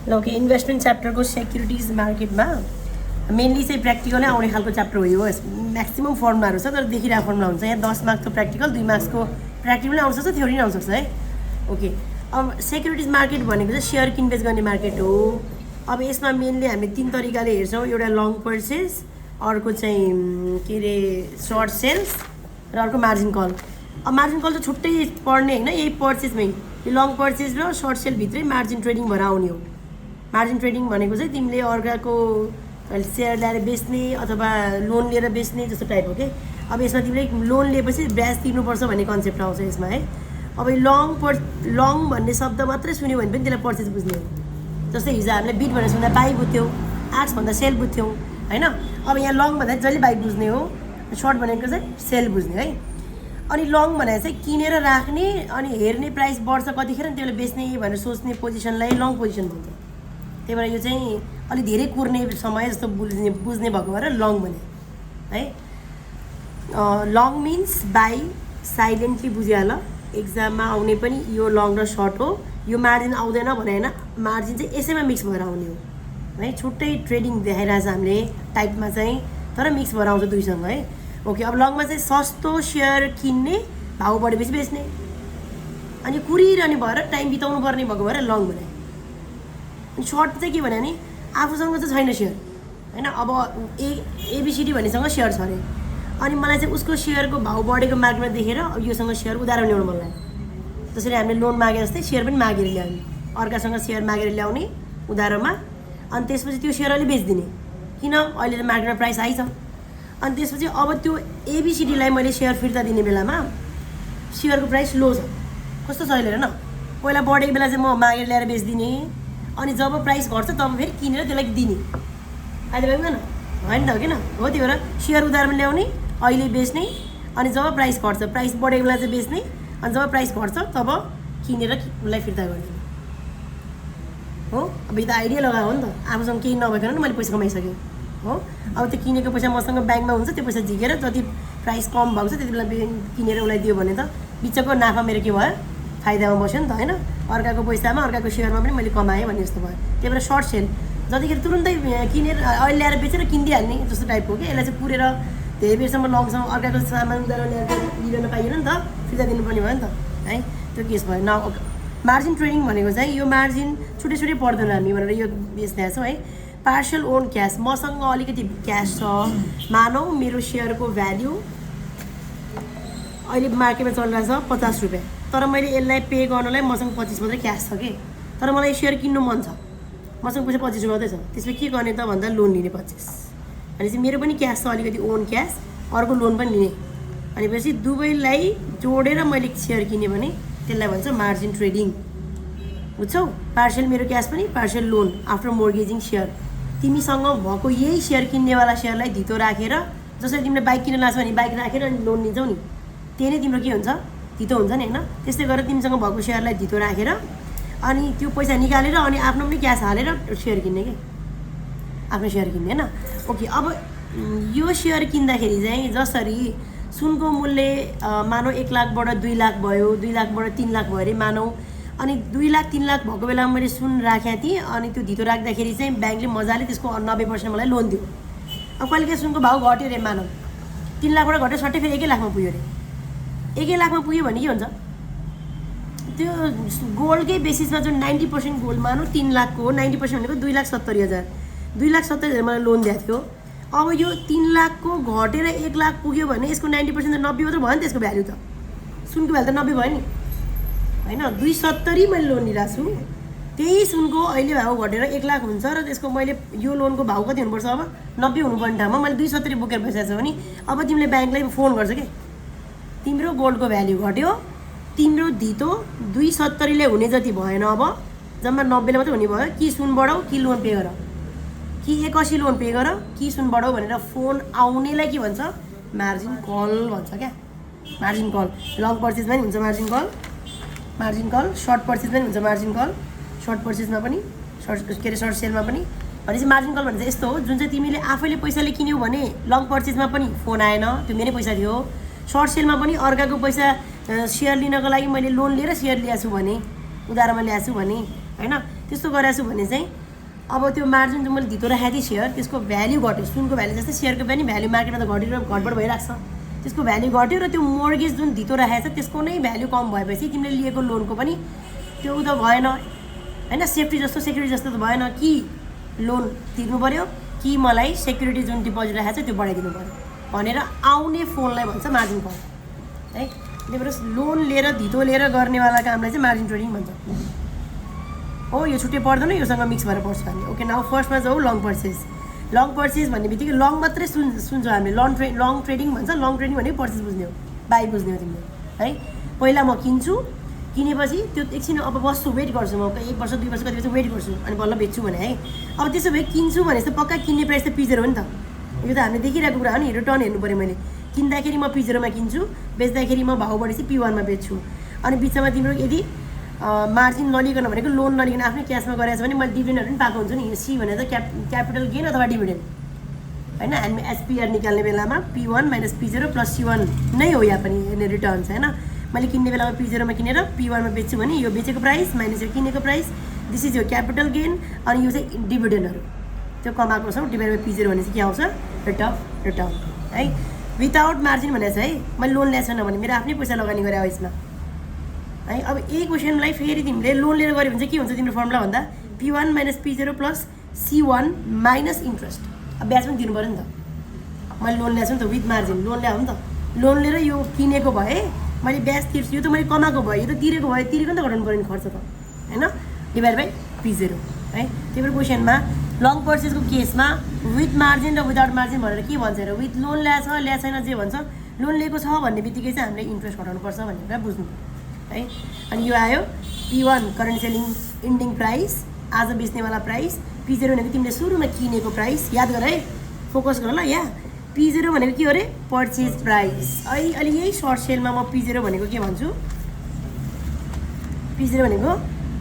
ल okay investment च्याप्टरको securities मार्केटमा mainly चाहिँ प्र्याक्टिकलै आउने खालको च्याप्टर हो यो म्याक्सिमम् फर्मुलाहरू छ तर देखिरहेको फर्मुला हुन्छ यहाँ 10 मार्क्सको प्र्याक्टिकल 2 मार्क्सको प्र्याक्टिकल आउन सक्छ थ्योरी आउन सक्छ है ओके अब सेक्युरिटिज मार्केट भनेको चाहिँ सेयर किनबेच गर्ने मार्केट हो अब यसमा मेनली हामीले 3 तरिकाले हेर्छौँ एउटा लङ पर्चेस अर्को चाहिँ के अरे सर्ट सेल्स र अर्को मार्जिन कल अब मार्जिन कल चाहिँ छुट्टै पढ्ने होइन यही पर्चेसमै यो लङ पर्चेस र सर्ट सेलभित्रै मार्जिन ट्रेडिङ भएर आउने हो मार्जिन ट्रेडिङ भनेको चाहिँ तिमीले अर्काको सेयर ल्याएर बेच्ने अथवा लोन लिएर बेच्ने जस्तो टाइप हो कि अब यसमा तिमीले लोन लिएपछि ब्याज तिर्नुपर्छ भन्ने कन्सेप्ट आउँछ यसमा है अब यो लङ भन्ने शब्द मात्रै सुन्यो भने पनि त्यसलाई पर्चेस बुझ्ने हो जस्तै हिजो हामीले बिट भनेर सुन्दा बाई बुझ्थ्यौँ आर्ट्स भन्दा सेल बुझ्थ्यौँ होइन अब यहाँ लङ भन्दा जहिले बाई बुझ्ने हो सर्ट भनेको चाहिँ सेल बुझ्ने है अनि लङ भनेर चाहिँ किनेर राख्ने अनि हेर्ने प्राइस बढ्छ कतिखेर त्यसले बेच्ने भनेर सोच्ने पोजिसनलाई लङ पोजिसन भन्छ त्यही भएर यो चाहिँ अलिक धेरै कुर्ने समय जस्तो बुझ्ने भएको भएर लङ भने है लङ मिन्स बाई साइलेन्टली बुझिहाल एक्जाममा आउने पनि यो लङ र सर्ट हो यो मार्जिन आउँदैन भने होइन मार्जिन चाहिँ यसैमा मिक्स भएर आउने हो है छुट्टै ट्रेडिङ देखाइरहेछ हामीले टाइपमा चाहिँ तर मिक्स भएर आउँछ दुईसँग है ओके अब लङमा चाहिँ सस्तो सेयर किन्ने भाउ बढेपछि बेच्ने अनि कुरिरहने भएर टाइम बिताउनु पर्ने भएको भएर लङ भने अनि सर्ट चाहिँ के भने नि आफूसँग चाहिँ छैन सेयर होइन अब एबिसिडी भन्नेसँग सेयर छ अरे अनि मलाई चाहिँ उसको सेयरको भाउ बढेको मार्केटमा देखेर योसँग सेयर उधारो ल्याउनु मन लाग्यो जसरी हामीले लोन मागे जस्तै सेयर पनि मागेर ल्याउने अर्कासँग सेयर मागेर ल्याउने उधारोमा अनि त्यसपछि त्यो सेयर अहिले बेचिदिने किन अहिले त मार्केटमा प्राइस हाई छ अनि त्यसपछि अब त्यो एबिसिडीलाई मैले सेयर फिर्ता दिने बेलामा सेयरको प्राइस लो छ कस्तो छ अहिले हेर न पहिला बढेको बेला चाहिँ म मागेर ल्याएर बेचिदिने अनि जब प्राइस घट्छ तब फेरि किनेर त्यसलाई दिने अहिले भएन होइन त किन हो त्यो भएर सेयर उधारमा ल्याउने अहिले बेच्ने अनि जब प्राइस घट्छ प्राइस बढेको बेला चाहिँ बेच्ने अनि जब प्राइस घट्छ तब किनेर उसलाई फिर्ता गरिदिने हो अब यो त आइडिया लगाएको हो नि त आफूसँग केही नभइकन नि मैले पैसा कमाइसकेँ हो अब त्यो किनेको पैसा मसँग ब्याङ्कमा हुन्छ त्यो पैसा झिकेर जति प्राइस कम भएको छ त्यति बेला किनेर उसलाई दियो भने त बिचको नाफा मेरो के भयो फाइदामा बस्यो नि त होइन अर्काको पैसामा अर्काको सेयरमा पनि मैले कमाएँ भन्ने जस्तो भयो त्यही भएर सर्ट सेल जतिखेर तुरुन्तै किनेर अहिले ल्याएर बेचेर किनिदिइहाल्ने जस्तो टाइपको कि यसलाई चाहिँ पुरेर धेरै बेरसम्म लङसम्म अर्काको सामान उधारो ल्याएर लिन पाइएन नि त फिर्ता दिनुपर्ने भयो नि त है त्यो केस भयो न मार्जिन ट्रेडिङ भनेको चाहिँ यो मार्जिन छुट्टै छुट्टै पर्दैन हामी भनेर यो बेच्दैछौँ छौँ है पार्सल ओन क्यास मसँग अलिकति क्यास छ मानौ मेरो सेयरको भ्याल्यु अहिले मार्केटमा चलिरहेको छ 50 रुपियाँ तर मैले यसलाई पे गर्नलाई मसँग 25 मात्रै क्यास छ कि तर मलाई सेयर किन्नु मन छ मसँग पैसा 25 रुपियाँ मात्रै छ त्यसमा के गर्ने त भन्दा लोन लिने 25 अनि चाहिँ मेरो पनि क्यास छ अलिकति ओन क्यास अर्को लोन पनि लिने भनेपछि दुवैलाई जोडेर मैले सेयर किनेँ भने त्यसलाई भन्छ मार्जिन ट्रेडिङ बुझ्छौ पार्सल मेरो क्यास पनि पार्सल लोन आफ्टर मोर्गेजिङ सेयर तिमीसँग भएको यही सेयर किन्नेवाला सेयरलाई धितो राखेर जसरी तिमीले बाइक किन्न लाग्छ भने बाइक राखेर अनि लोन लिन्छौ नि त्यही नै तिम्रो के हुन्छ धितो हुन्छ नि होइन त्यस्तै गरेर तिमीसँग भएको सेयरलाई धितो राखेर अनि त्यो पैसा निकालेर अनि आफ्नो पनि क्यास हालेर सेयर किन्ने कि आफ्नो सेयर किन्ने होइन ओके अब यो सेयर किन्दाखेरि चाहिँ जसरी सुनको मूल्य मानौ 1 लाखबाट 2 लाख भयो 2 लाखबाट 3 लाख भयो अरे मानौ अनि 2 लाख 3 लाख भएको बेलामा मैले सुन राखेँ थिएँ अनि त्यो धितो राख्दाखेरि चाहिँ ब्याङ्कले मजाले त्यसको 90% मलाई लोन दियो अब कहिलेकाहीँ सुनको भाउ घट्यो अरे मानौ 3 लाखबाट घट्यो सट्टै फेरि 1 लाखमा पुग्यो अरे 1 लाखमा पुग्यो भने के हुन्छ त्यो गोल्डकै बेसिसमा जुन 90% गोल्ड मानौ 3 लाखको हो 90% भनेको 2,70,000 2,70,000 मलाई लोन दिएको थियो अब यो 3 लाखको घटेर 1 लाख पुग्यो भने यसको 90% त 90 मात्र भयो नि त्यसको भ्याल्यु त सुनको भ्याल्यु त 90 भयो नि होइन 270 मैले लोन लिइरहेको छु त्यही सुनको अहिले भाउ घटेर 1 लाख हुन्छ र त्यसको मैले यो लोनको भाउ कति हुनुपर्छ अब 90 हुनुपर्ने ठाउँमा मैले 270 बोकेर बसेको छु भने अब तिमीले ब्याङ्कलाई फोन गर्छ कि तिम्रो गोल्डको भ्याल्यु घट्यो तिम्रो धितो 270 ले हुने जति भएन अब जम्मा 90 ले मात्रै हुने भयो कि सुन बढाऊ कि लोन पे गर कि 81 लोन पे गर कि सुन बढाऊ भनेर फोन आउनेलाई के भन्छ मार्जिन कल भन्छ क्या मार्जिन कल लङ पर्चेसमा पनि हुन्छ मार्जिन कल सर्ट पर्चेस पनि हुन्छ मार्जिन कल सर्ट पर्चेसमा पनि सर्ट सेलमा पनि भनेपछि मार्जिन कल भने चाहिँ यस्तो हो जुन चाहिँ तिमीले आफैले पैसाले किन्यौ भने लङ पर्चेसमा पनि फोन आएन त्यो मेरै पैसा थियो सर्ट सेलमा पनि अर्काको पैसा सेयर लिनको लागि मैले लोन लिएर सेयर ल्याएको छु भने उधारमा ल्याएको छु भने होइन त्यस्तो गरेको छु भने चाहिँ अब त्यो मार्जिन जुन मैले धितो राखेको थिएँ सेयर त्यसको भ्याल्यु घट्यो, सुनको भ्याल्यु जस्तै सेयरको पनि भ्याल्यु मार्केटमा त घटेर घटबड भइरहेको छ, त्यसको भ्याल्यु घट्यो र त्यो मोर्गेज जुन धितो राखेको छ त्यसको नै भ्याल्यु कम भएपछि तिमीले लिएको लोनको पनि त्यो त भएन होइन, सेफ्टी जस्तो सेक्युरिटी जस्तो त भएन कि लोन तिर्नु पऱ्यो कि मलाई सेक्युरिटी जुन डिपोजिट राखेको छ त्यो बढाइदिनु पऱ्यो भनेर आउने फोनलाई भन्छ मार्जिन कल है। त्यही भएर लोन लिएर धितो लिएर गर्नेवाला कामलाई चाहिँ मार्जिन ट्रेडिङ भन्छ। हो यो छुट्टै पर्दैन, योसँग मिक्स भएर पर्छ हामीले। ओके नाउ फर्स्टमा जाउँ लङ पर्चेज। लङ पर्चेज भन्ने बित्तिकै लङ मात्रै सुन्छौँ हामीले, लङ ट्रेडिङ भन्छ। लङ ट्रेडिङ भनेको पर्चेज बुझ्ने हो, बाई बुझ्ने हो तिमीले है। पहिला म किन्छु, किनेपछि त्यो एकछिन अब बस्छु, वेट गर्छु, म 1 वर्ष 2 वर्ष कति वर्ष वेट गर्छु अनि बल्ल बेच्छु भने है। अब त्यसो भए किन्छु भने चाहिँ पक्का किन्ने प्राइस त P0 हो नि त, यो त हामीले देखिरहेको कुरा हो नि। रिटर्न हेर्नु पऱ्यो, मैले किन्दाखेरि म P0 मा किन्छु, बेच्दाखेरि म भाउ बढेपछि P1 मा बेच्छु। अनि बिचमा तिम्रो यदि मार्जिन नलिकन भनेको लोन नलिकन आफ्नै क्यासमा गरेछ भने मैले डिभिडेन्डहरू पनि पाएको हुन्छु नि। सी भनेर त क्यापिटल गेन अथवा डिभिडेन्ड होइन। हामी एसपिआर निकाल्ने बेलामा P1 minus P0 plus C1 नै हो, यहाँ पनि रिटर्न छ होइन। मैले किन्ने बेलामा P0 मा किनेर P1 मा बेच्छु भने यो बेचेको प्राइस माइनस यो किनेको प्राइस, दिस इज यो क्यापिटल गेन। अनि यो चाहिँ डिभिडेन्डहरू त्यो कमाएको छौँ डिभाइड बाई P0 भने चाहिँ के आउँछ, रेट अफ रिटर्न है। विदाउट मार्जिन भनेको छ है, मैले लोन ल्याएको छैन भने मेरो आफ्नै पैसा लगानी गरे हो यसमा है। अब यही क्वेसनलाई फेरि तिमीले लोन लिएर गऱ्यो भने चाहिँ के हुन्छ तिम्रो फर्मुला भन्दा P1 minus P0 plus C1 minus interest. अब ब्याज पनि दिनु पऱ्यो नि त, मैले लोन ल्याएको छु नि त विथ मार्जिन, लोन ल्याऊ नि त। लोन लिएर यो किनेको भए मैले ब्याज तिर्छु, यो त मैले कमाएको भयो, यो त तिरेको भयो, तिरेको नि त घटाउनु पऱ्यो नि खर्च त होइन, डिभाइड बाई P0 है। त्यही भएर क्वेसनमा लङ पर्चेजको केसमा विथ मार्जिन र विदाउट मार्जिन भनेर के भन्छ र विथ लोन ल्याएको छैन जे भन्छ, लोन लिएको छ भन्ने बित्तिकै चाहिँ हामीले इन्ट्रेस्ट घटाउनुपर्छ भन्ने कुरा बुझ्नु है। अनि यो आयो P1 current selling ending price, आज बेच्नेवाला प्राइस। P0 भनेको तिमीले सुरुमा किनेको प्राइस, याद गर है, फोकस गर ल। यहाँ P0 भनेको के हो अरे, पर्चेज प्राइस। अहिले यही सर्ट सेलमा म P0 भनेको के भन्छु, P0 भनेको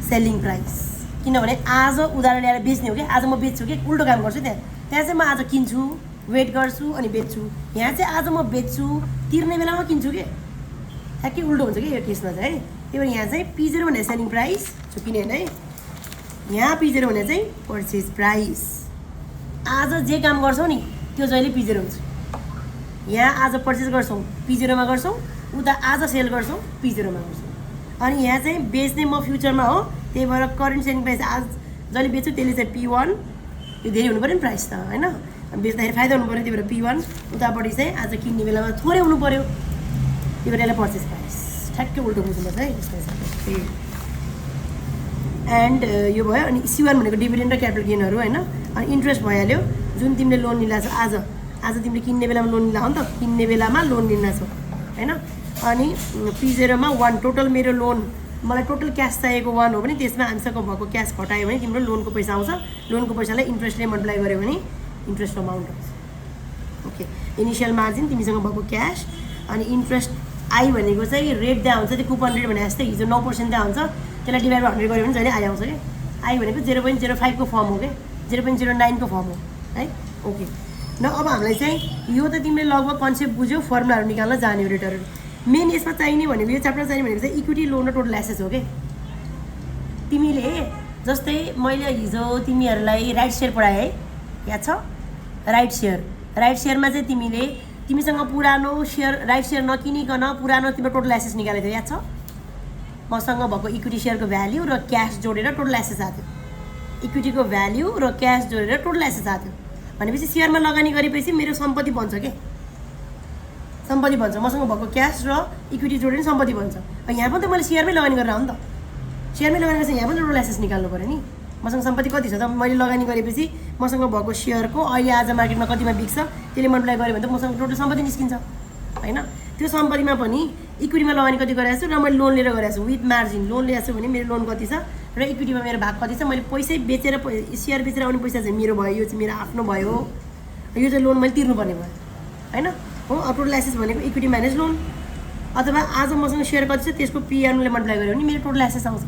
सेलिङ प्राइस। किनभने आज उधारो ल्याएर बेच्ने हो कि, आज म बेच्छु कि, उल्टो काम गर्छु। त्यहाँ चाहिँ म आज किन्छु, वेट गर्छु अनि बेच्छु। यहाँ चाहिँ आज म बेच्छु, तिर्ने बेलामा किन्छु कि, ठ्याक्कै उल्टो हुन्छ कि यो केसमा चाहिँ है। त्यही भएर यहाँ चाहिँ P0 भने सेलिङ प्राइस किने होइन है, यहाँ P0 भने चाहिँ पर्चेज प्राइस। आज जे काम गर्छौँ नि त्यो जहिले P0 हुन्छ। यहाँ आज पर्चेज गर्छौँ P0 मा गर्छौँ, उता आज सेल गर्छौँ P0 मा गर्छौँ। अनि यहाँ चाहिँ बेच्ने म फ्युचरमा हो, त्यही भएर करेन्ट सेलिङ प्राइस आज जहिले बेच्छु त्यसले चाहिँ P1, यो धेरै हुनु पऱ्यो नि प्राइस त होइन, बेच्दाखेरि फाइदा हुनु पऱ्यो। त्यही भएर P1, उतापट्टि चाहिँ आज किन्ने बेलामा थोरै हुनु पऱ्यो, त्यही भएर यसलाई पर्चेज प्राइस ठ्याक्कै उल्टो बुझ्नुपर्छ है। एन्ड यो भयो। अनि C1 भनेको डिभिडेन्ड र क्यापिटल गेनहरू होइन। अनि इन्ट्रेस्ट भइहाल्यो जुन तिमीले लोन लिएको छौ, आज तिमीले किन्ने बेलामा लोन लिँदा हो नि त, किन्ने बेलामा लोन लिन्छौ होइन। अनि P0 मा 1 टोटल मेरो लोन, मलाई टोटल क्यास चाहिएको 1 हो भने त्यसमा हामीसँग भएको क्यास घटायो भने तिम्रो लोनको पैसा आउँछ, लोनको पैसालाई इन्ट्रेस्टले मल्टिप्लाई गर्यो भने इन्ट्रेस्ट अमाउन्ट आउँछ। ओके, इनिसियल मार्जिन तिमीसँग भएको क्यास, अनि इन्ट्रेस्ट आई भनेको चाहिँ रेट दिया हुन्छ, त्यो कुपन रेट भने जस्तै हिजो 9% दिया हुन्छ, त्यसलाई डिभाइड बाई 100 गऱ्यो भने जहिले आई आउँछ कि। आई भनेको 0.05 को फर्म हो कि, 0.09 को फर्म हो है। ओके न, अब हामीलाई चाहिँ यो त तिमीले लगभग कन्सेप्ट बुझ्यौ, फर्मुलाहरू निकाल्न जाने हो रेटहरू। मेन यसमा चाहिने भनेको यो च्याप्टर चाहिने भनेको चाहिँ इक्विटी लोन र टोटल एसेट्स हो कि। तिमीले जस्तै मैले हिजो तिमीहरूलाई राइट सेयर पढाएँ है, याद छ, राइट सेयरमा चाहिँ तिमीसँग पुरानो सेयर राइट सेयर नकिनिकन पुरानो तिम्रो टोटल एसेट्स निकालेको थियो, याद छ। मसँग भएको इक्विटी सेयरको भ्याल्यु र क्यास जोडेर टोटल एसेट्स आएको थियो, इक्विटीको भ्याल्यु र क्यास जोडेर टोटल एसेट्स आएको थियो भनेपछि सेयरमा लगानी गरेपछि मेरो सम्पत्ति बन्छ के, सम्पत्ति भन्छ। मसँग भएको क्यास र इक्विटी जोडेर सम्पत्ति भन्छ। यहाँ पनि त मैले सेयरमै लगानी गरेर हो नि त, सेयरमै लगानी गरेपछि यहाँ पनि टोटल एसेट्स निकाल्नु पऱ्यो नि। मसँग सम्पत्ति कति छ त, मैले लगानी गरेपछि मसँग भएको सेयरको अहिले आज मार्केटमा कतिमा बिक्छ त्यसले मल्टिप्लाई गऱ्यो भने त मसँग टोटल सम्पत्ति निस्किन्छ होइन। त्यो सम्पत्तिमा पनि इक्विटीमा लगानी कति गरेको छु र मैले लोन लिएर गरेको छु विथ मार्जिन, लोन लिएको छु भने मेरो लोन कति छ र इक्विटीमा मेरो भाग कति छ, मैले पैसै बेचेर सेयर बेचेर आउने पैसा चाहिँ मेरो भयो, यो चाहिँ मेरो आफ्नो भयो, यो चाहिँ लोन मैले तिर्नुपर्ने भयो होइन हो। टोटल एसेट्स भनेको इक्विटी माइनस लोन, अथवा आज मसँग सेयर कति छ त्यसको P1ले मल्टिप्लाई गऱ्यो भने मेरो टोटल एसेट्स आउँछ।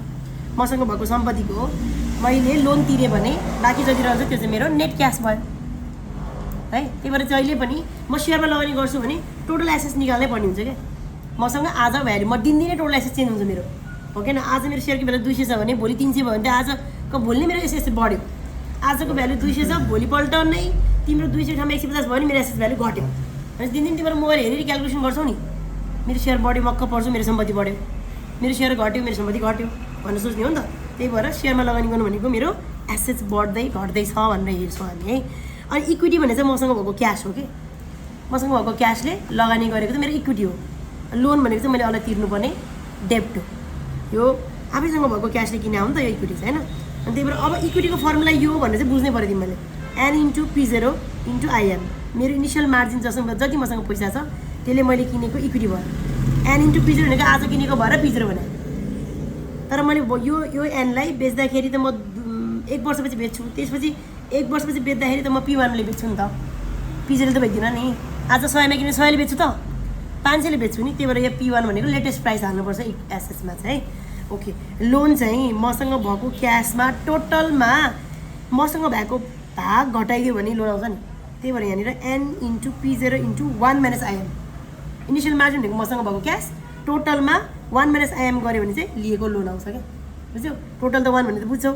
मसँग भएको सम्पत्तिको मैले लोन तिरेँ भने बाँकी जति रहन्छ त्यो चाहिँ मेरो नेट क्यास भयो है। त्यही भएर जहिले पनि म सेयरमा लगानी गर्छु भने टोटल एसेट्स निकाल्नै पर्ने हुन्छ क्या। मसँग आज भ्याल्यु म दिनदिनै टोटल एसेट्स चेन्ज हुन्छ मेरो, हो कि न। आज मेरो सेयरको भ्यालु 200 छ भने भोलि 300 भयो भने त आज भोलि मेरो एसएस बढ्यो, आजको भ्यालु 200 छ, भोलिपल्ट नै तिम्रो 200 ठाउँमा 150 भयो नि मेरो एसएस भ्यालु घट्यो। भनेपछि दिन तिम्रो मोबाइल हेरेर क्यालकुलेसन गर्छौ नि, मेरो सेयर बढ्यो मक्क पर्छु, मेरो सम्पत्ति बढ्यो, मेरो सेयर घट्यो मेरो सम्पत्ति घट्यो भनेर सोच्ने हो नि त। त्यही भएर सेयरमा लगानी गर्नु भनेको मेरो एसेट्स बढ्दै घट्दैछ भनेर हेर्छौँ हामी है। अनि इक्विटी भने चाहिँ मसँग भएको क्यास हो कि, मसँग भएको क्यासले लगानी गरेको चाहिँ मेरो इक्विटी हो। लोन भनेको चाहिँ मैले अलग तिर्नुपर्ने डेब्ट हो। यो आफैसँग भएको क्यासले किने हो नि त यो इक्विटी चाहिँ, होइन? अनि त्यही भएर अब इक्विटीको फर्मुला यो भनेर चाहिँ बुझ्नै पऱ्यो तिमीले। N into P0 into IM, मेरो इनिसियल मार्जिन जति मसँग पैसा छ त्यसले मैले किनेको इक्विटी भयो। एन इन्टु P0 भनेको आज किनेको भएर P0 भने, तर मैले यो एनलाई बेच्दाखेरि त म 1 वर्षपछि बेच्छु, त्यसपछि 1 वर्षपछि बेच्दाखेरि त म P1 ले बेच्छु नि त, P0 त बेच्दिनँ नि। आज 100 मा किने 100 ले बेच्छु त, 500 ले बेच्छु नि। त्यही भएर यो P1 भनेको लेटेस्ट प्राइस हाल्नुपर्छ एसेट्समा चाहिँ है। ओके, लोन चाहिँ मसँग भएको क्यासमा टोटलमा मसँग भएको भाग घटाइदियो भने लोन आउँछ नि। त्यही भएर यहाँनिर n into P0 into 1 minus IM, initial margin भनेको मसँग भएको क्यास टोटलमा 1 माइनस IM गऱ्यो भने चाहिँ लिएको लोन आउँछ क्या, बुझ्यौ? टोटल त 1 भने त बुझ्छौ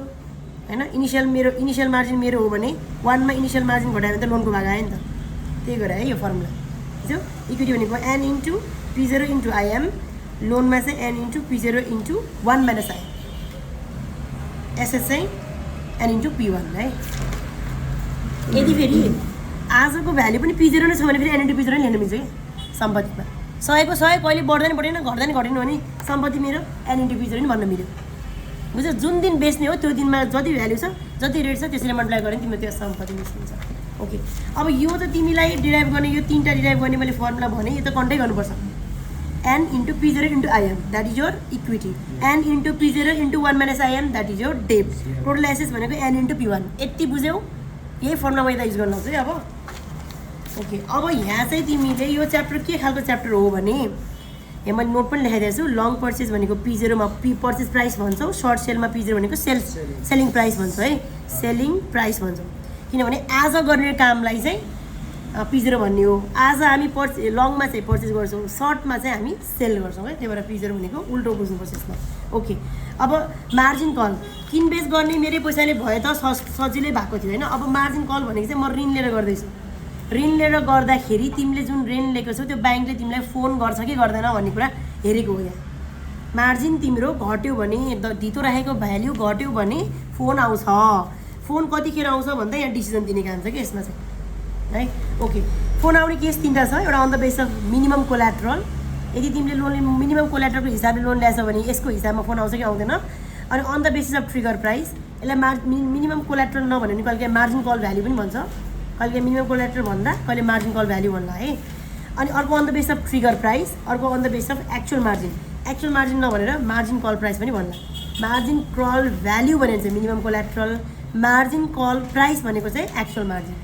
होइन? इनिसियल मार्जिन मेरो हो भने 1 मा इनिसियल मार्जिन घटायो भने त लोनको भाग आयो नि त। त्यही भएर है यो फर्मुला, बुझ्यौ? इक्विटी भनेको n into P0 into IM, लोनमा चाहिँ n into P0 into 1 minus IM, asset चाहिँ एन इन्टु P1 है। यदि फेरि आजको भ्याल्यु पनि P0 नै छ भने फेरि एन इन्टु P0 नै लिनु मिल्छ कि सम्पत्तिमा। 100 को 100 कहिले बढ्दैन घट्दैन भने सम्पत्ति मेरो एन इन्टु P0 नि भन्न मिल्यो, बुझ्यौ? जुन दिन बेच्ने हो त्यो दिनमा जति भ्याल्यु छ जति रेट छ त्यसरी मल्टिप्लाई गरेर तिम्रो त्यो सम्पत्ति निस्किन्छ। ओके, अब यो त तिमीलाई डिराइभ गर्ने, यो 3टा डिराइभ गर्ने मैले फर्मुला भने यो त कन्टै गर्नुपर्छ। N into P0 into IM, that is your equity. N into P0 into 1 minus IM, that is your डेब्ट। टोटल एसेट्स भनेको एन इन्टु P1। यति बुझ्यौ? यही फर्मुला मैले युज गर्न आउँछ है अब। ओके, अब यहाँ चाहिँ तिमीले यो च्याप्टर के खालको च्याप्टर हो भने यहाँ मैले नोट पनि लेखाइदिएको छु। लङ पर्चेस भनेको P0 मा पर्चेस प्राइस भन्छौँ, सर्ट सेलमा P0 भनेको सेलिङ प्राइस भन्छौँ है, सेलिङ प्राइस भन्छौँ। किनभने आज गर्ने कामलाई चाहिँ P0 भन्ने हो। आज हामी लङमा चाहिँ पर्चेस गर्छौँ, सर्टमा चाहिँ हामी सेल गर्छौँ है। त्यही भएर P0 भनेको उल्टो बुझ्नुपर्छ यसमा। ओके, अब मार्जिन कल किनबेच गर्ने मेरै पैसाले भए त सजिलै भएको थियो होइन। अब मार्जिन कल भनेको चाहिँ म ऋण लिएर गर्दैछु, ऋण लिएर गर्दाखेरि तिमीले जुन ऋण लिएको छौ त्यो ब्याङ्कले तिमीलाई फोन गर्छ कि गर्दैन भन्ने कुरा हेरेको हो। यहाँ मार्जिन तिम्रो घट्यो भने, धितो राखेको भ्याल्यु घट्यो भने फोन आउँछ। फोन कतिखेर आउँछ भन्दा यहाँ डिसिजन दिने काम छ कि यसमा चाहिँ है। ओके, फोन आउने केस 3टा छ। एउटा on the base of minimum collateral, यदि तिमीले लोन मिनिमम कोल्याट्रलको हिसाबले लोन ल्याएछ भने यसको हिसाबमा फोन आउँछ कि आउँदैन। अनि on the basis of trigger price, यसलाई मिनिमम कोल्याट्रल नभने पनि कहिले मार्जिन कल भ्याल्यु पनि भन्छ, कहिले मिनिमम कोल्याट्रल भन्दा कहिले मार्जिन कल भ्याल्यु भन्ला है। अनि अर्को on the base of trigger price, अर्को on the base of actual margin. Actual margin नभनेर मार्जिन कल प्राइस पनि भन्ला। मार्जिन कल भ्याल्यु भनेको चाहिँ minimum collateral, margin call price भनेको चाहिँ एक्चुअल मार्जिन।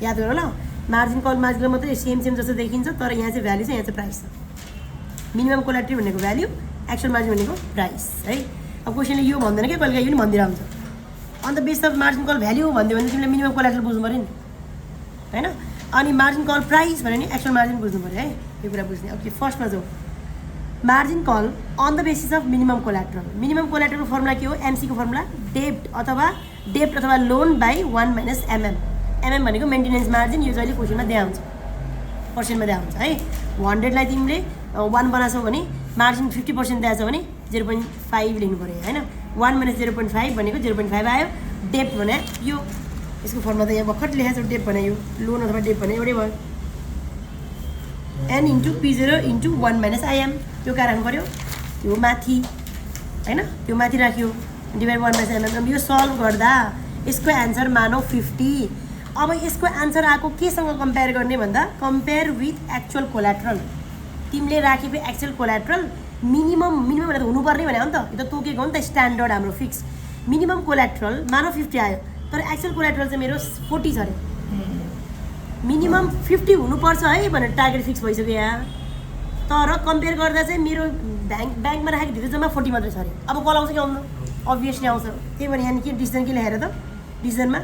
याद गर ल, मार्जिन कल मार्जिन मात्रै सेम जस्तो देखिन्छ, तर यहाँ चाहिँ भ्याल्यु छ, यहाँ चाहिँ प्राइस छ। मिनिमम कोल्याट्रल भनेको भ्याल्यु, एक्चुअल मार्जिन भनेको प्राइस है। अब क्वेसनले यो भन्दैन क्या, कहिले यो पनि भनिदिएर हुन्छ। On the base of margin call value भनिदियो भने तिमीले मिनिमम कोल्याट्रल बुझ्नु पऱ्यो नि होइन। अनि मार्जिन कल प्राइस भने नि एक्चुअल मार्जिन बुझ्नु पऱ्यो है, यो कुरा बुझ्ने। ओके, फर्स्टमा जाउँ। Margin call on the basis of minimum collateral. Minimum कोल्याट्रलको फर्मुला के हो? एमसीको फर्मुला डेब्ट अथवा loan by 1 minus MM। MM भनेको मेन्टेनेन्स मार्जिन, यो जहिले क्वेसनमा दिया हुन्छ, पर्सेन्टमा दिया हुन्छ है। 100 लाई तिमीले 1 बनाछौ भने मार्जिन 50% दिएछ भने 0.5 लेख्नु पऱ्यो होइन। 1 माइनस 0.5 भनेको 0.5 आयो। डेब्ट भने यो, यसको फर्मुला त यहाँ भर्खर लेखाएको छ। डेब्ट भने यो लोन अथवा डेब्ट भने एउटै भयो। N into P0 into 1 minus IM, त्यो कहाँ राख्नु पऱ्यो? त्यो माथि होइन, त्यो माथि राख्यो, डिभाइड 1 माइनस IM। यो सल्भ गर्दा यसको एन्सर मानौ 50। अब यसको एन्सर आएको केसँग कम्पेयर गर्ने भन्दा कम्पेयर विथ एक्चुअल कोल्याट्रल। तिमीले राखेको एक्चुअल कोल्याट्रल मिनिमम भनेर हुनुपर्ने भने हो नि त, यो त तोकेको हो नि त, स्ट्यान्डर्ड हाम्रो फिक्स। मिनिमम कोल्याट्रल मानौ 50 आयो, तर एक्चुअल कोल्याट्रल चाहिँ मेरो 40 छ अरे। मिनिमम 50 हुनुपर्छ है भनेर टार्गेट फिक्स भइसक्यो यहाँ, तर कम्पेयर गर्दा चाहिँ मेरो ब्याङ्कमा राखेको धितो जम्मा 40 मात्रै छ अरे। अब कल आउँछ कि आउँदैन? अभियसली आउँछ। त्यही भएर यहाँ के डिसिजन के लेखेर त, डिसिजनमा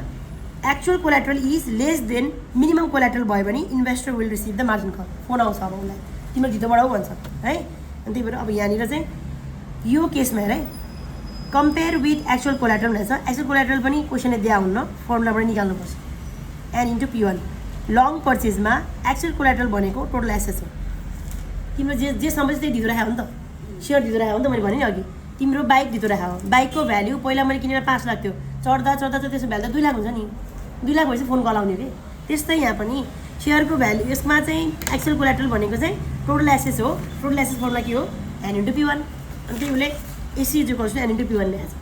actual collateral is less than minimum collateral भयो भने investor will receive the margin call. Phone आउँछ अब उसलाई, तिम्रो धितो बढाऊ भन्छ है। अनि त्यही भएर अब यहाँनिर चाहिँ यो केसमा हेर है, कम्पेयर विथ एक्चुअल कोलाट्रल भनेको छ। एक्चुअल कोलाट्रल पनि क्वेसनले दिया हुन्न, फर्मुलाबाट निकाल्नुपर्छ। एन इन्टु P1 लङ पर्चेजमा एक्चुअल कोलाट्रल भनेको टोटल एसेट्स हो। तिम्रो जे समझ त्यही दिँदो राखेको हो नि त, सेयर दिँदो राखेको हो नि त। मैले भने नि अघि तिम्रो बाइक दिँदो राखेको, बाइकको भ्याल्यु पहिला मैले किनेर 5 लाख थियो, चढ्दा त्यसको भ्याल्यु त 2 लाख हुन्छ नि। 2 लाख भएपछि फोन कल आउने के। त्यस्तै यहाँ पनि सेयरको भ्याल्यु, यसमा चाहिँ एक्चुअल कोलाट्रल भनेको चाहिँ टोटल एसेट्स हो। टोटल एसेट्स फर्मुला के हो? N into P1। अनि त्यही उसले AC is equals to n into P1 लेखेको छ।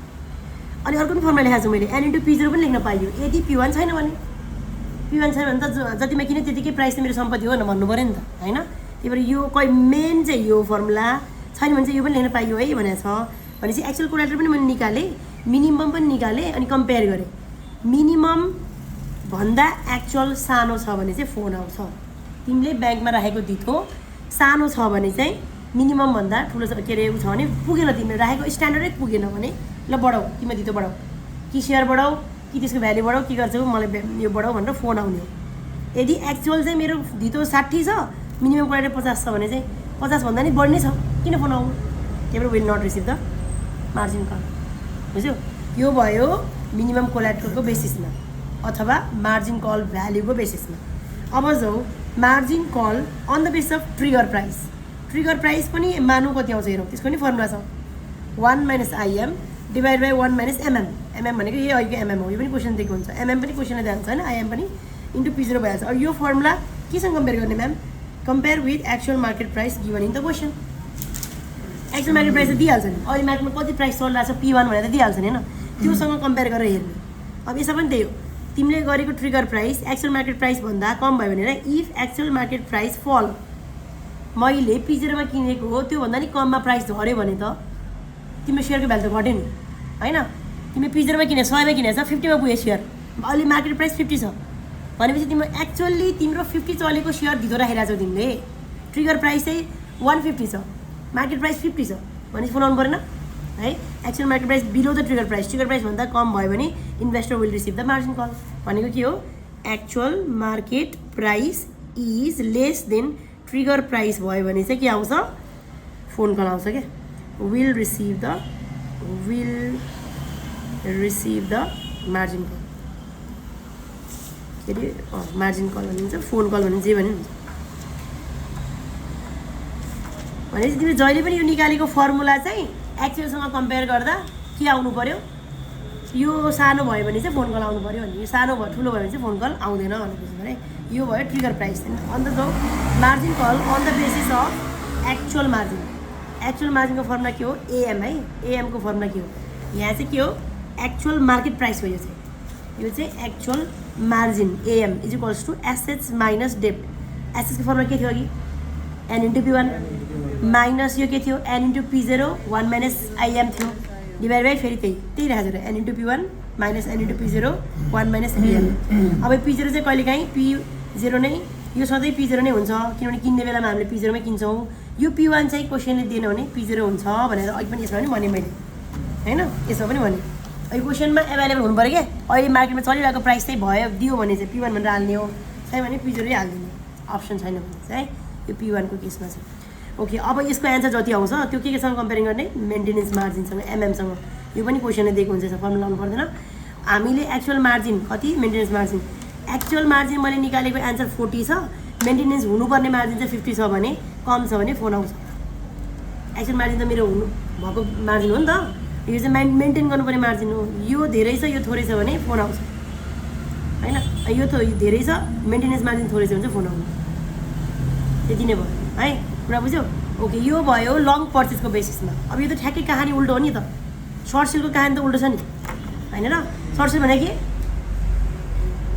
अनि अर्को पनि फर्मुला लेखेको छु मैले, एन इन्टु P0 पनि लेख्न पाइयो। यदि P1 छैन भने, P1 छैन भने त जतिमा किने त्यतिकै प्राइस त मेरो सम्पत्ति हो न भन्नु पऱ्यो नि त, होइन? त्यही भएर यो मेन चाहिँ यो फर्मुला छैन भने चाहिँ यो पनि लेख्न पाइयो है भनेको छ। भनेपछि एक्चुअल कोलाट्रल पनि मैले निकालेँ, मिनिमम पनि निकालेँ, अनि कम्पेयर गरेँ। मिनिमम भन्दा एक्चुअल सानो छ भने चाहिँ फोन आउँछ। तिमीले ब्याङ्कमा राखेको दिथो सानो छ भने चाहिँ मिनिमम भन्दा ठुलो छ, के अरे उ छ भने पुगेन, तिमीले राखेको स्ट्यान्डर्डै पुगेन भने ल बढाऊ, तिम्रो दिथो बढाऊ, कि सेयर बढाऊ, कि त्यसको भ्याल्यु बढाऊ, के गर्छौ मलाई यो बढाऊ भनेर फोन आउने हो। यदि एक्चुअल चाहिँ मेरो दिथो 60 छ, मिनिमम कोलाट्रल 50 छ भने चाहिँ 50 भन्दा नि बढ्ने छ, किन फोन आउनु? त्यही भएर will not receive the margin call. बुझ्यौ? यो भयो मिनिमम कोलाट्रलको बेसिसमा अथवा मार्जिन कल भ्याल्युको बेसिसमा। अब जाउँ margin call on the basis of trigger price. Trigger price पनि मानु कति आउँछ हेरौँ, त्यसको नि फर्मुला छ 1 - IM divide by 1 - MM। MM भनेको यही अहिलेको MM हो, यो पनि क्वेसन दिएको हुन्छ। MM पनि क्वेसनले दिएको हुन्छ होइन, IM पनि इन्टु P0 भइहाल्छ। अब यो फर्मुला केसँग कम्पेयर गर्ने ma'am? Compare with actual market price given in the question. Actual market price त दिइहाल्छ नि, अहिले मार्केटमा कति प्राइस चलिरहेको छ P1 भनेर त दिइहाल्छ नि होइन, त्योसँग कम्पेयर गरेर हेर्ने। अब यसमा पनि त्यही हो, तिमीले गरेको trigger price actual market price भन्दा कम भयो भने इफ एक्चुअल मार्केट प्राइस फल, मैले P0 मा किनेको हो त्योभन्दा नि कममा प्राइस झऱ्यो भने त तिम्रो सेयरको भ्यालु त घट्यो नि होइन। तिमीले P0 मा किने 100 मा किनेछ, 50 मा पुग्यो सेयर, अहिले मार्केट प्राइस 50 छ भनेपछि तिम्रो एक्चुअल्ली तिम्रो 50 चलेको सेयर दिँदो राखिरहेको छौ तिमीले। ट्रिगर प्राइस चाहिँ 150 छ, मार्केट प्राइस 50 छ भनेपछि फोन आउनु परेन है। Actual market price below the trigger price भन्दा कम भयो भने investor will receive the margin call. भनेको के हो? Actual market price is less than trigger price भयो भने चाहिँ के आउँछ? फोन कल आउँछ क्या। Will receive the margin call, के अरे मार्जिन कल भनिन्छ, फोन कल भनिन्छ, जे भने हुन्छ। भनेपछि तिमीले जहिले पनि यो निकालेको फर्मुला चाहिँ एक्चुअलसँग कम्पेयर गर्दा के आउनु पर्यो? यो सानो भयो भने चाहिँ फोन कल आउनु पर्यो भने, यो सानो भयो ठुलो भयो भने चाहिँ फोन कल आउँदैन भनेपछि भने यो भयो ट्रिगर प्राइस। अन्त जो margin call on the basis of actual margin. Actual मार्जिनको फर्मुला के हो? AM है। AM को फर्मुला के हो? यहाँ चाहिँ के हो? एक्चुअल मार्केट प्राइस हो। यो चाहिँ actual margin AM is equals to assets minus डेब्ट। एसेट्सको फर्मुला के थियो अघि? N इन्टु P1 माइनस यो के थियो? N इन्टु P0 1 - IM थियो, डिभाइड बाई फेरि त्यही राखेको छ N into P1 minus N into P0 1 - IM। अब P0 चाहिँ कहिले काहीँ P0 नै, यो सधैँ P0 नै हुन्छ किनभने किन्ने बेलामा हामीले P0 मै किन्छौँ। यो P1 चाहिँ क्वेसनले दिएन भने P0 हुन्छ भनेर अघि पनि यसमा पनि भने मैले होइन, यसमा पनि भने यो क्वेसनमा एभाइलेबल हुनु पऱ्यो क्या। अहिले मार्केटमा चलिरहेको प्राइस चाहिँ भयो दियो भने चाहिँ P1 भनेर हाल्ने हो, छैन भने P0 नै हालिदिने, अप्सन छैन भने चाहिँ है। यो P1 को केसमा छ। ओके, अब यसको एन्सर जति आउँछ त्यो केसँग कम्पेयरिङ गर्ने? मेन्टेनेन्स मार्जिनसँग, MM सँग। यो पनि क्वेसनले दिएको हुन्छ, फर्मुला लाउनु पर्दैन। हामीले एक्चुअल मार्जिन कति? Maintenance margin. एक्चुअल मार्जिन मैले निकालेको एन्सर 40 छ, मेन्टेनेन्स हुनुपर्ने मार्जिन चाहिँ 50 छ भने कम छ भने फोन आउँछ। एक्चुअल मार्जिन त मेरो हुनु भएको मार्जिन हो नि त, यो चाहिँ मेन्टेन गर्नुपर्ने मार्जिन हो। यो धेरै छ, यो थोरै छ भने फोन आउँछ होइन। यो धेरै छ, मेन्टेनेन्स मार्जिन थोरै छ भने चाहिँ फोन आउँछ। त्यति नै भयो है, कुरा बुझ्यौ? ओके, यो भयो लङ पर्चेसको बेसिसमा। अब यो त ठ्याक्कै कहानी उल्टो हो नि त, सर्ट सेलको कहानी त उल्टो छ नि होइन र। सर्ट सेल भने के?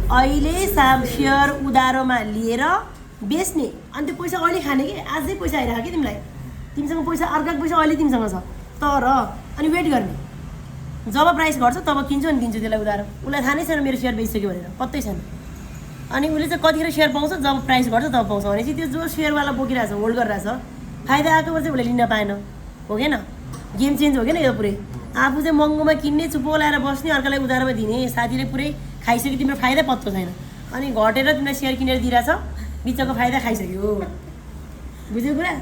अहिले सेयर उधारोमा लिएर बेच्ने, अनि त्यो पैसा अहिले खाने कि आजै पैसा आइरहेको कि तिमीलाई, तिमीसँग पैसा अर्काको पैसा अहिले तिमीसँग छ तर, अनि वेट गर्ने जब प्राइस घट्छ तब किन्छु अनि दिन्छु त्यसलाई उधारो। उसलाई थाहा नै छैन मेरो सेयर बेचिसक्यो भनेर, पत्तै छैन। अनि उसले चाहिँ कतिखेर सेयर पाउँछ? जब प्राइस घट्छ तब पाउँछ। भनेपछि त्यो जो सेयरवाला बोकिरहेछ, होल्ड गरिरहेछ, फाइदा आएको चाहिँ उसले लिन पाएन, हो कि न? गेम चेन्ज हो कि न यो पुरै? आफू चाहिँ महँगोमा किन्ने, चुप्पो लाएर बस्ने, अर्कालाई उधारोमा दिने, साथीले पुरै खाइसक्यो, तिम्रो फाइदा पत्तो छैन। अनि घटेर तिमीलाई सेयर किनेर दिइरहेछ, बिचको फाइदा खाइसक्यो। बुझ्यो कुरा?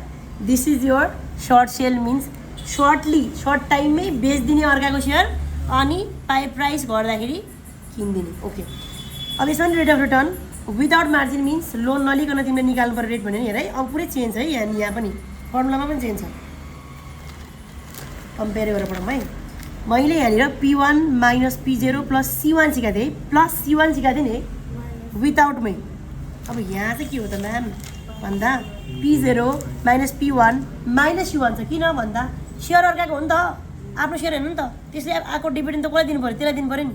This is your short sell means short टाइममै बेचिदिने अर्काको सेयर अनि प्राइस घट्दाखेरि किनिदिने। ओके, अब यसमा rate of return without margin means loan नलिकन तिमीले निकाल्नु पर्ने रेट भन्यो नि। हेर है, अब पुरै चेन्ज है, यहाँ पनि फर्मुलामा पनि चेन्ज छ। कम्पेयर गरेर पढौँ है। मैले यहाँनिर P1 minus P0 plus C1 सिकाएको थिएँ, प्लस C1 सिकाएको थिएँ नि विदाउटमै। अब यहाँ चाहिँ के हो त म्याम भन्दा P0 minus P1 minus C1 छ। किन भन्दा सेयर अर्काको हो नि त, आफ्नो सेयर हेर्नु नि त, त्यसले आएको डिभिडेन्ड त कसलाई दिनु पऱ्यो, त्यसलाई दिनु पऱ्यो नि।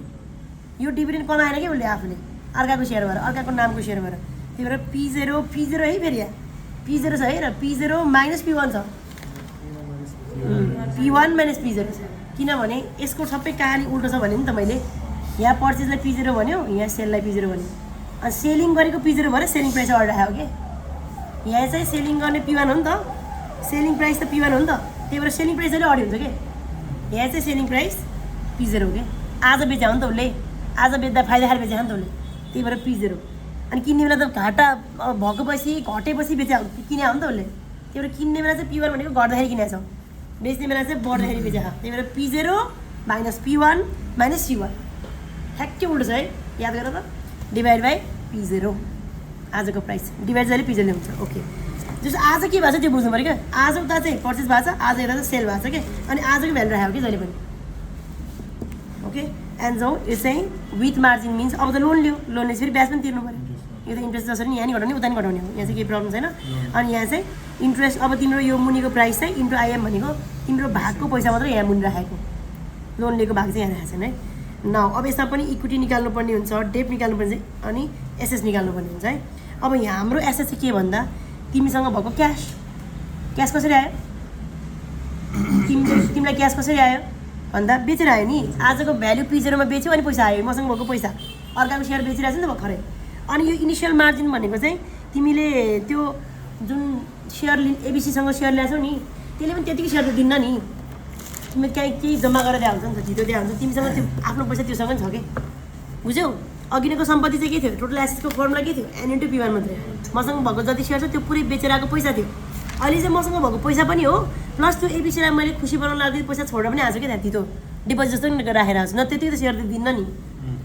यो डिभिडेन्ड कमाएन कि उसले आफूले अर्काको सेयर भएर, अर्काको नामको सेयर भएर। त्यही भएर P0 है, फेरि यहाँ P0 छ है, र P0 माइनस P1 छ, P1 माइनस P0 छ। किनभने यसको सबै कहानी उल्टो छ भने नि त मैले यहाँ पर्चेजलाई P0 भन्यो, यहाँ सेललाई P0 भन्यो, अनि सेलिङ गरेको P0 भएर सेलिङ प्राइस अर्डर आयो कि यहाँ चाहिँ सेलिङ गर्ने P1 हो नि त, सेलिङ प्राइस त P1 हो नि त, त्यही भएर सेलिङ प्राइस अलिक अडी हुन्छ कि यहाँ चाहिँ सेलिङ प्राइस P0 हो कि। आज बेचा हो नि त उसले, आज बेच्दा फाइदा खाएर बेचा नि त उसले, त्यही भएर P0। अनि किन्ने बेला त घाटा भएपछि घटेपछि बेचा किने हो नि त उसले, त्यही भएर किन्ने बेला चाहिँ P1 भनेको घट्दाखेरि किनेको छ, बेच्ने बेला चाहिँ बढ्दाखेरि बेचा। त्यही भएर P0 minus P1 minus C1 ठ्याक्कै उल्टो छ है, याद गर त, डिभाइड बाई P0 आजको प्राइस डिभाइड जहिले P0 हुन्छ। ओके, जस्तो आज के भएको छ त्यो बुझ्नु पऱ्यो क्या। आज उता चाहिँ पर्चेस भएको छ, आज यता चाहिँ सेल भएको छ क्या, अनि आजको भ्यालु राखेको कि जहिले पनि। ओके, एन्ड जाउँ यो चाहिँ विथ मार्जिन मिन्स अब त लोन लियो, लोनले फेरि ब्याज पनि तिर्नु पऱ्यो, यो त इन्ट्रेस्ट जसरी यहाँ नि घटाउने उता नि घटाउने हो, यहाँ चाहिँ केही प्रब्लम छैन। अनि यहाँ चाहिँ इन्ट्रेस्ट अब तिम्रो यो मुनिको प्राइस चाहिँ इन्टु IM भनेको तिम्रो भागको पैसा मात्रै यहाँ मुनि राखेको, लोन लिएको भाग चाहिँ यहाँ राखेको छैन है। न अब यसमा पनि इक्विटी निकाल्नुपर्ने हुन्छ, डेट निकाल्नुपर्ने अनि एसेस निकाल्नुपर्ने हुन्छ है। अब यहाँ हाम्रो एसेस चाहिँ के भन्दा तिमीसँग भएको क्यास कसरी आयो, तिमीलाई क्यास कसरी आयो भन्दा बेचेर आयो नि। आजको भ्यालु P0 मा बेच्यो अनि पैसा आयो, मसँग भएको पैसा अर्काको सेयर बेचिरहेको छ नि त भर्खरै। अनि यो इनिसियल मार्जिन भनेको चाहिँ तिमीले त्यो जुन सेयर एबिसीसँग सेयर ल्याछौ नि त्यसले पनि त्यतिकै सेयर त दिन्न नि, तिमीले केही जम्मा गरेर दिएको हुन्छ नि त, झिटो दिएको हुन्छ, तिमीसँग त्यो आफ्नो पैसा त्योसँग पनि छ कि, बुझ्यौ। अघिको सम्पत्ति चाहिँ के थियो, टोटल एसेटको फर्मुला के थियो, N इन्टु P1 मात्रै। मसँग भएको जति सेयर छ त्यो पुरै बेचेर आएको पैसा थियो, अहिले चाहिँ मसँग भएको पैसा पनि हो, प्लस त्यो एबिसीलाई मैले खुसी बनाउन लाग्दै पैसा छोडेर पनि आएको क्या त्यहाँ दितो डिपोजिट जस्तो नि राखेर आएको छु, न त्यति त सेयर त दिन्न नि,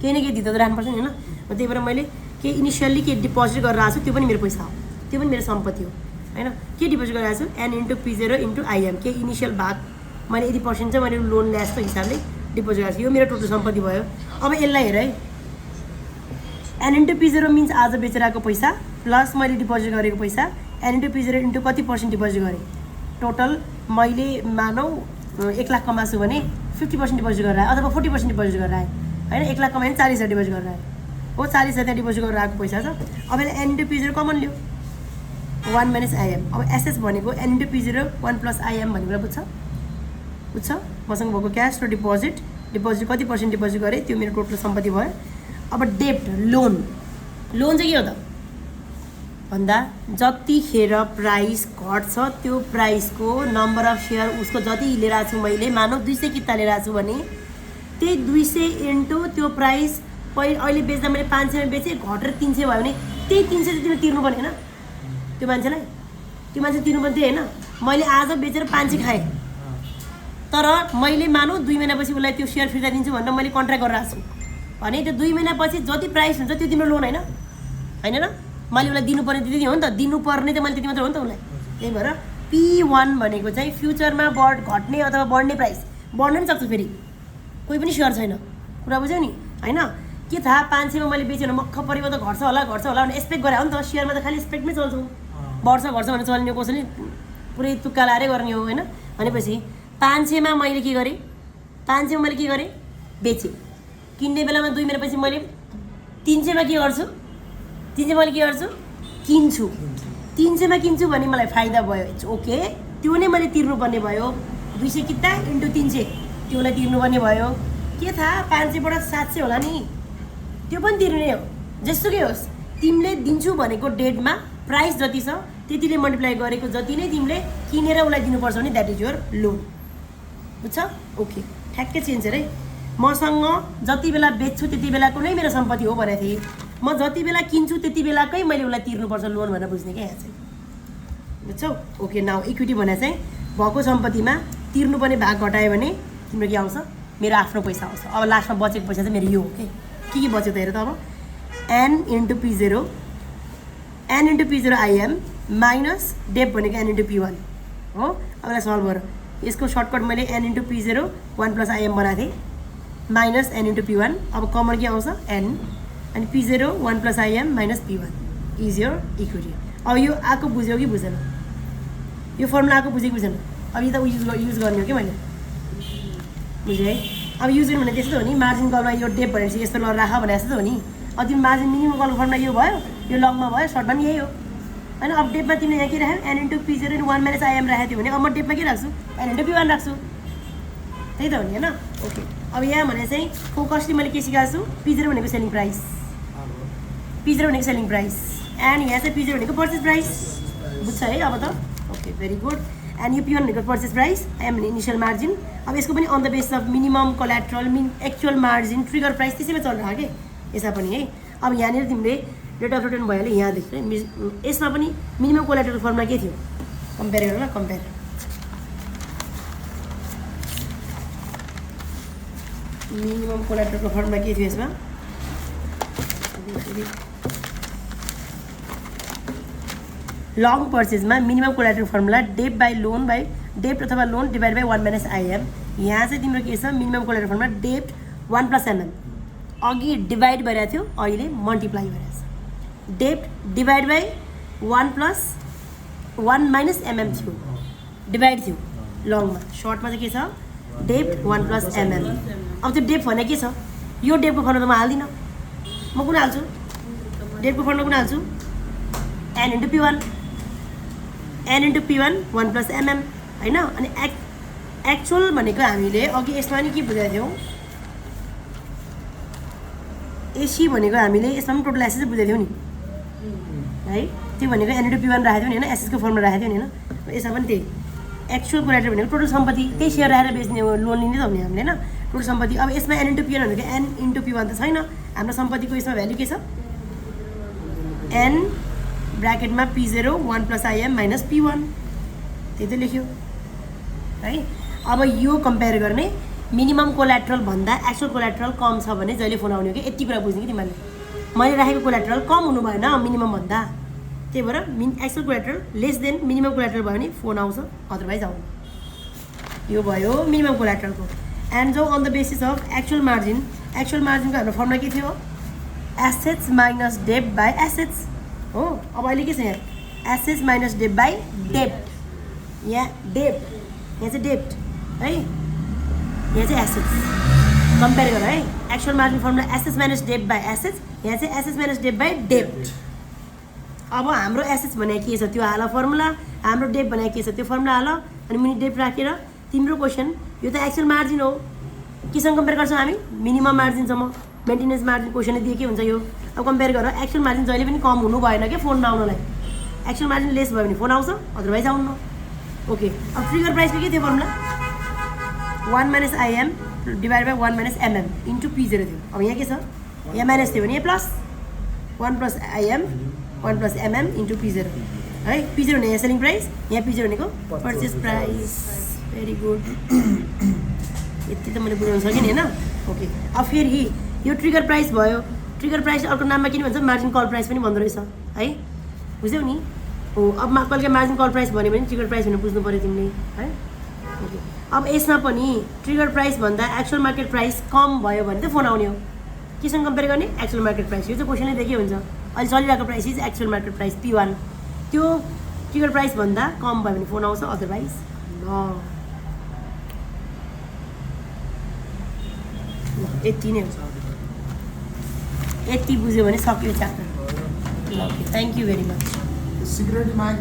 केही न केही दितो त राख्नुपर्छ नि होइन। त्यही भएर मैले केही इनिसियल्ली के डिपोजिट गरेर आएको छु, त्यो पनि मेरो पैसा हो, त्यो पनि मेरो सम्पत्ति हो होइन। के डिपोजिट गरेर आएको छु, N into P0 into IM, के इनिसियल भाग मैले यति पर्सेन्ट चाहिँ मैले लोन ल्याएको हिसाबले डिपोजिट गरेको छु, यो मेरो टोटल सम्पत्ति भयो। अब यसलाई हेर है, N इन्टु P0 मिन्स आज बेचेर आएको पैसा प्लस मैले डिपोजिट गरेको पैसा, N इन्टु P0 इन्टु कति पर्सेन्ट डिपोजिट गरेँ, टोटल मैले मानौ 1 लाख कमाछु भने 50% डिपोजिट गरेर आएँ, अथवा 40% डिपोजिट गरेर आएँ होइन। 1 लाख कमाएँ 40,000 डिपोजिट गरेर आएँ हो, 40,000 डिपोजिट गरेर आएको पैसा छ। अब यसले N इन्टु P0 कमन लियो 1 माइनस IM। अब एसेस भनेको N into P0 1 plus IM भनेको बुझ्छ, मसँग भएको क्यास र डिपोजिट कति पर्सेन्ट डिपोजिट गरेँ त्यो मेरो टोटल सम्पत्ति भयो। अब डेप्ट लोन चाहिँ के हो त भन्दा जतिखेर प्राइस घट्छ त्यो प्राइसको नम्बर अफ सेयर उसको जति लिएर आएको छु मैले, मानौ 200 किता लिएर आएको छु भने त्यही 200 इन्टु त्यो प्राइस अहिले बेच्दा मैले 500 मा बेचेँ, घटेर 300 भयो भने त्यही 300 चाहिँ तिमीले तिर्नुपर्ने होइन त्यो मान्छेलाई, त्यो मान्छे तिर्नुपर्ने होइन। मैले आज बेचेर 500 खाएँ, तर मैले मानौ 2 महिनापछि उसलाई त्यो सेयर फिर्ता दिन्छु भनेर मैले कन्ट्र्याक्ट गरेर आएको छु भने त्यो 2 महिनापछि जति प्राइस हुन्छ त्यो तिम्रो लोन होइन र, मैले उसलाई दिनुपर्ने त्यति हो नि त, दिनुपर्ने त मैले त्यति मात्र हो नि त उसलाई। त्यही भएर P1 भनेको चाहिँ फ्युचरमा घट्ने अथवा बढ्ने प्राइस, बढ्न पनि सक्छ फेरि, कोही पनि स्योर छैन, कुरा बुझ्यौ नि होइन। के थाहा 500 मा मैले बेचेन मक्ख परेको त घट्छ होला भने एक्सपेक्ट गरे हो नि त, सेयरमा त खालि एक्सपेक्टमै चल्छौँ, बढ्छ भने चल्ने, कसैले पुरै तुक्का लाएरै गर्ने हो होइन। भनेपछि 500 मा मैले के गरेँ, 500 मा मैले के गरेँ बेचेँ, किन्ने बेलामा 2 महिनापछि मैले 300 मा के गर्छु, 300 मैले के गर्छु किन्छु, 300 मा किन्छु भने मलाई फाइदा भयो, इट्स ओके, त्यो नै मैले तिर्नुपर्ने भयो। 200 किता इन्टु 300 त्योलाई तिर्नुपर्ने भयो। के थाहा 500 बाट 700 होला नि, त्यो पनि तिर्ने हो, जेसुकै होस् तिमीले दिन्छु भनेको डेटमा प्राइस जति छ त्यतिले मल्टिप्लाई गरेको जति नै तिमीले किनेर उसलाई दिनुपर्छ भने द्याट इज योर लोन, बुझ्छ। ओके, ठ्याक्कै चेन्ज है। मसँग जति बेला बेच्छु त्यति बेलाको नै मेरो सम्पत्ति हो भनेको थिएँ, म जति बेला किन्छु त्यति बेलाकै मैले उसलाई तिर्नुपर्छ लोन भनेर बुझ्ने क्या यहाँ चाहिँ, बुझ्छौ। ओके, नाउ इक्विटी भने चाहिँ भएको सम्पत्तिमा तिर्नुपर्ने भाग घटायो भने तिम्रो के आउँछ मेरो आफ्नो पैसा आउँछ अब लास्टमा बचेको पैसा चाहिँ मेरो यो हो के बच्यो त हेर त अब n into p0 n into p0 im minus डेप भनेको n इन्टु p1 हो अब यसलाई सल्भ गर यसको सर्टकट मैले n into p0 1 plus im बनाएको थिएँ माइनस n इन्टु p1 अब कमन के आउँछ n अनि p0 1 plus im minus p1 is your equation अब यो आएको बुझ्यो कि बुझेन यो फर्मुला आएको बुझ्यो कि बुझेन अब यो त युज गर्ने हो कि मैले बुझ्यो है अब युज गर्नु भने त्यस्तो हो नि मार्जिन कलमा यो डेप भनेपछि यस्तो ल राख भने जस्तो हो नि अब तिम्रो मार्जिन मिनिमम कलको फर्मुला यो भयो यो लङमा भयो सर्टमा पनि यही हो होइन अब डेपमा तिमीले यहाँ के राख्यो n into p0 1 minus im राखेको थियो भने अब म डेपमा के राख्छु n इन्टु p1 राख्छु त्यही त हो नि होइन ओके अब यहाँ भने चाहिँ फोकसली मैले के सिकाएको छु p0 भनेको सेलिङ प्राइस p0 भनेको सेलिङ प्राइस एन्ड यहाँ चाहिँ p0 भनेको पर्चेस प्राइस बुझ्छ है अब त ओके भेरी गुड एन्ड यो p1 भनेको पर्चेस प्राइस m भने इनिसियल मार्जिन अब यसको पनि on the basis of minimum collateral actual margin trigger price त्यसैमा चलिरहेको के यसमा पनि है अब यहाँनिर तिमीले रेट अफ रिटर्न भइहाल्यो यहाँदेखि यसमा पनि मिनिमम कोल्याट्रल फर्मुला के थियो कम्पेयर गर ल कम्पेयर मिनिमम कोल्याट्रलको फर्मुला के थियो यसमा लङ पर्चेजमा minimum collateral formula debt by loan by डेप्ट अथवा loan divide by 1 minus im यहाँ चाहिँ तिम्रो के छ मिनिमम कोल्याट्रल फर्मुला डेप्ट 1 प्लस mm अघि डिभाइड भइरहेको थियो अहिले मल्टिप्लाई भइरहेको छ डेप्ट divide by 1 plus 1 minus mm थियो डिभाइड थियो लङमा सर्टमा चाहिँ के छ डेप्ट 1 प्लस mm अब त्यो डेप्ट भने के छ यो डेप्टको फर्मुला त म हाल्दिनँ म कुन हाल्छु डेप्टको फर्मुला कुन हाल्छु n into p1 n into p1 1 plus mm होइन अनि एक्चुअल भनेको हामीले अघि यसमा नि के बुझाएको थियौँ एसी भनेको हामीले यसमा पनि टोटल एसेस बुझाएको थियौँ नि है त्यो भनेको n इन्टु p1 राखेको थियो नि होइन एसेसको फर्मुला राखेको थियो नि होइन यसमा पनि त्यही एक्चुअल कोल्याट्रल भनेको टोटल सम्पत्ति त्यही सेयर राखेर बेच्ने हो लोन लिने त हो नि हामीले होइन टोटल सम्पत्ति अब यसमा n इन्टु p1 भनेको n इन्टु p1 त छैन हाम्रो सम्पत्तिको यसमा भ्याल्यु के छ n ब्राकेटमा p0 1 plus im minus p1 त्यही त लेख्यो है अब यो कम्पेयर गर्ने मिनिमम कोल्याट्रल भन्दा एक्चुअल कोल्याट्रल कम छ भने जहिले फोन आउने हो कि यति कुरा बुझ्ने कि तिमीहरूले मैले राखेको कोल्याट्रल कम हुनु भएन मिनिमम भन्दा त्यही भएर actual collateral less than minimum collateral भयो भने फोन आउँछ अदरवाइज आउँदैन यो भयो मिनिमम कोल्याट्रलको एन्ड जो on the basis of actual मार्जिनको हाम्रो फर्मुला के थियो assets minus debt by assets हो अब अहिले के छ यहाँ एसेट्स माइनस डेप बाई डेप्ट यहाँ चाहिँ डेप्ट है यहाँ चाहिँ एसेट्स कम्पेयर गर है actual margin formula assets minus debt by assets यहाँ चाहिँ एसेट्स माइनस डेप बाई डेप्ट अब हाम्रो एसेट्स भनेको के छ त्यो हाल फर्मुला हाम्रो डेप भनेको के छ त्यो फर्मुला हाल अनि मुनि डेप राखेर तिम्रो क्वेसन यो त एक्चुअल मार्जिन हो केसँग कम्पेयर गर्छौँ हामी मिनिमम मार्जिनसम्म मेन्टेनेन्स मार्जिन क्वेसनले दिए के हुन्छ यो अब कम्पेयर गर एक्चुअल मार्जिन जहिले पनि कम हुनु भएन क्या फोन नआउनलाई एक्चुअल मार्जिन लेस भयो भने फोन आउँछ अदरवाइज आउनु ओके अब ट्रिगर प्राइसको के थियो formula 1 minus im divide by 1 minus mm into p0 थियो अब यहाँ के छ यहाँ माइनस थियो भने यहाँ plus 1 plus im 1 plus mm into p0 है p0 भने यहाँ सेलिङ प्राइस यहाँ p0 भनेको पर्चेस प्राइस भेरी गुड यति त मैले बुझाउन सकेँ नि होइन ओके अब फेरि यो ट्रिगर प्राइस भयो ट्रिगर प्राइस अर्को नाममा के भन्छ मार्जिन कल प्राइस पनि भन्दो रहेछ है बुझ्यौ नि हो अब कहिले मार्जिन कल प्राइस भन्यो भने ट्रिगर प्राइस भनेर बुझ्नु पऱ्यो तिमीले है ओके अब यसमा पनि ट्रिगर प्राइस भन्दा एक्चुअल मार्केट प्राइस कम भयो भने त फोन आउने हो केसँग कम्पेयर गर्ने एक्चुअल मार्केट प्राइस यो चाहिँ क्वेसनले देखे हुन्छ अहिले चलिरहेको price is actual market price p1 त्यो ट्रिगर प्राइस भन्दा कम भयो भने फोन आउँछ अदरवाइज यति नै हुन्छ यति बुझ्यो भने सक्यो च्याप्टर ल okay thank you very much